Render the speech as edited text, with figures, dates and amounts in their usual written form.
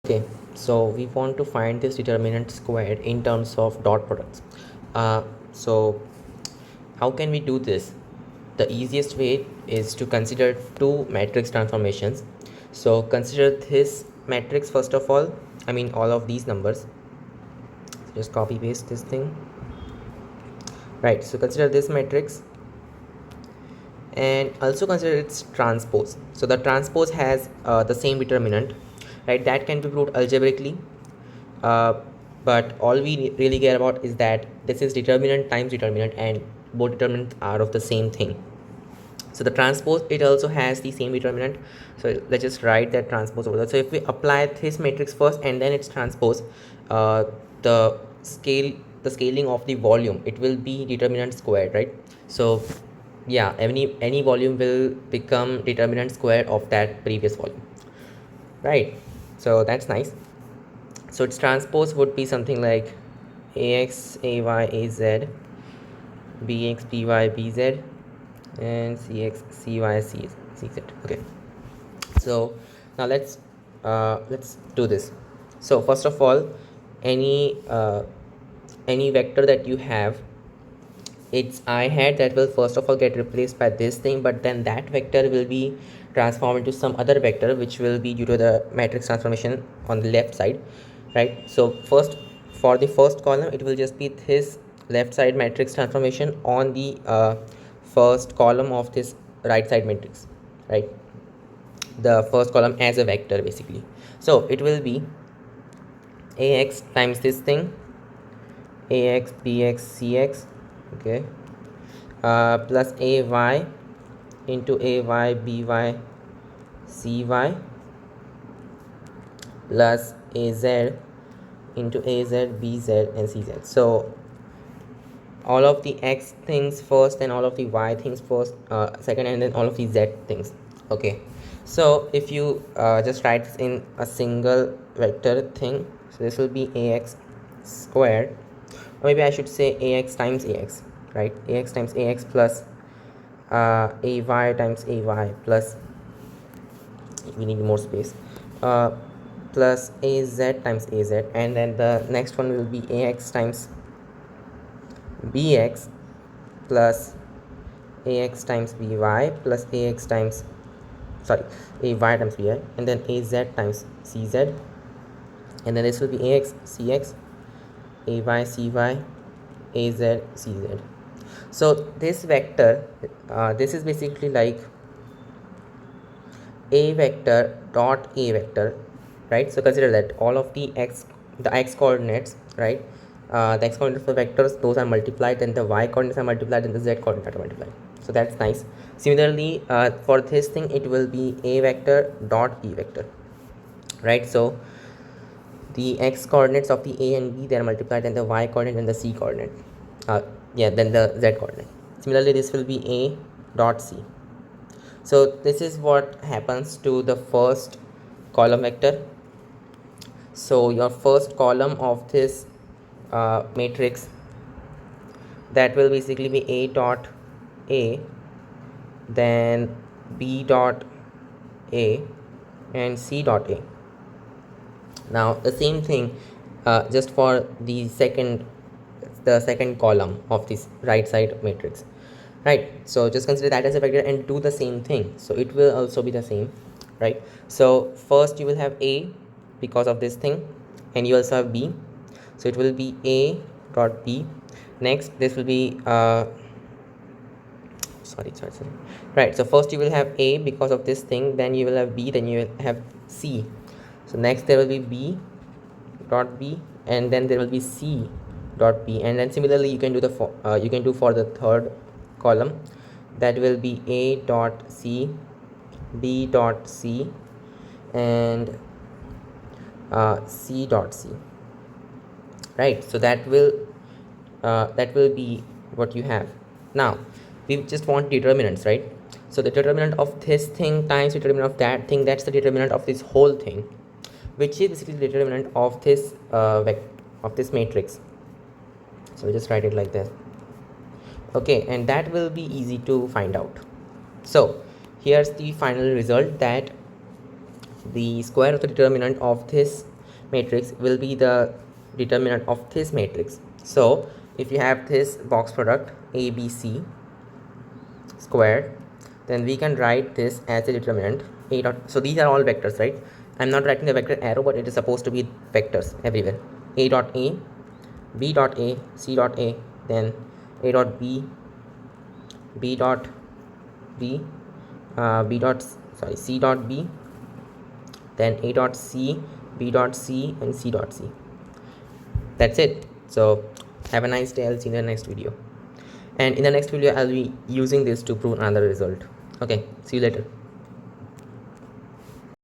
Okay, so we want to find this determinant squared in terms of dot products. So how can we do this? The easiest way is to consider two matrix transformations. So consider this matrix first of all. I mean all of these numbers. Just copy paste this thing. Right. So consider this matrix and also consider its transpose. So the transpose has the same determinant, right? That can be proved algebraically. Uh, but all we really care about is that this is determinant times determinant and both determinants are of the same thing. So the transpose, it also has the same determinant. So let's just write that transpose over there. So if we apply this matrix first and then its transpose, uh, the scaling of the volume, it will be determinant squared, right? So yeah, any volume will become determinant squared of that previous volume, right? So that's nice. So its transpose would be something like ax ay az bx by bz and cx cy cz. Okay, so now let's do this. So first of all, any uh, any vector that you have, its I hat, that will first of all get replaced by this thing, but then that vector will be transformed into some other vector which will be due to the matrix transformation on the left side, right? So first, for the first column, it will just be this left side matrix transformation on the first column of this right side matrix, right? The first column as a vector basically. So it will be ax times this thing, ax bx cx, okay, plus ay into ay by cy plus az into az bz and cz. So all of the x things first and all of the y things first, second, and then all of the z things. Okay, so if you just write this in a single vector thing, so this will be ax squared, or maybe I should say ax times ax, right? Ax times ax plus ay times ay plus, we need more space, uh, plus az times az, and then the next one will be ax times bx plus ax times by plus ax times, sorry, ay times by, and then az times cz, and then this will be ax cx ay cy az cz. So this vector, this is basically like a vector dot a vector, right? So consider that all of the x coordinates, right? The x coordinates for vectors, those are multiplied, then the y coordinates are multiplied, and the z coordinates are multiplied. So that's nice. Similarly, for this thing, it will be a vector dot e vector, right? So the x coordinates of the a and b, they are multiplied, and the y coordinate and the c coordinate, yeah, then the z coordinate. Similarly, this will be a dot c. So this is what happens to the first column vector. So your first column of this matrix, that will basically be a dot a, then b dot a, and c dot a. Now the same thing, just for the second column of this right side matrix, right? So just consider that as a vector and do the same thing. So it will also be the same, right? So first you will have a because of this thing, and you also have b, so it will be a dot b. Next, this will be sorry, right? So first you will have a because of this thing, then you will have b, then you will have c. So next there will be b dot b, and then there will be c dot b, and then similarly you can do you can do for the third column, that will be a dot c, b dot c, and c dot c, right? So that will be what you have. Now we just want determinants, right? So the determinant of this thing times determinant of that thing, that's the determinant of this whole thing, which is basically the determinant of this of this matrix. So we just write it like this. Okay, and that will be easy to find out. So here's the final result, that the square of the determinant of this matrix will be the determinant of this matrix. So if you have this box product ABC squared, then we can write this as a determinant a dot. So these are all vectors, right? I'm not writing the vector arrow, but it is supposed to be vectors everywhere. A dot A, B dot A, C dot A, then A dot B, B dot B, C dot B, then A dot C, B dot C, and C dot C. That's it. So have a nice day. I'll see you in the next video. And in the next video, I'll be using this to prove another result. Okay, see you later.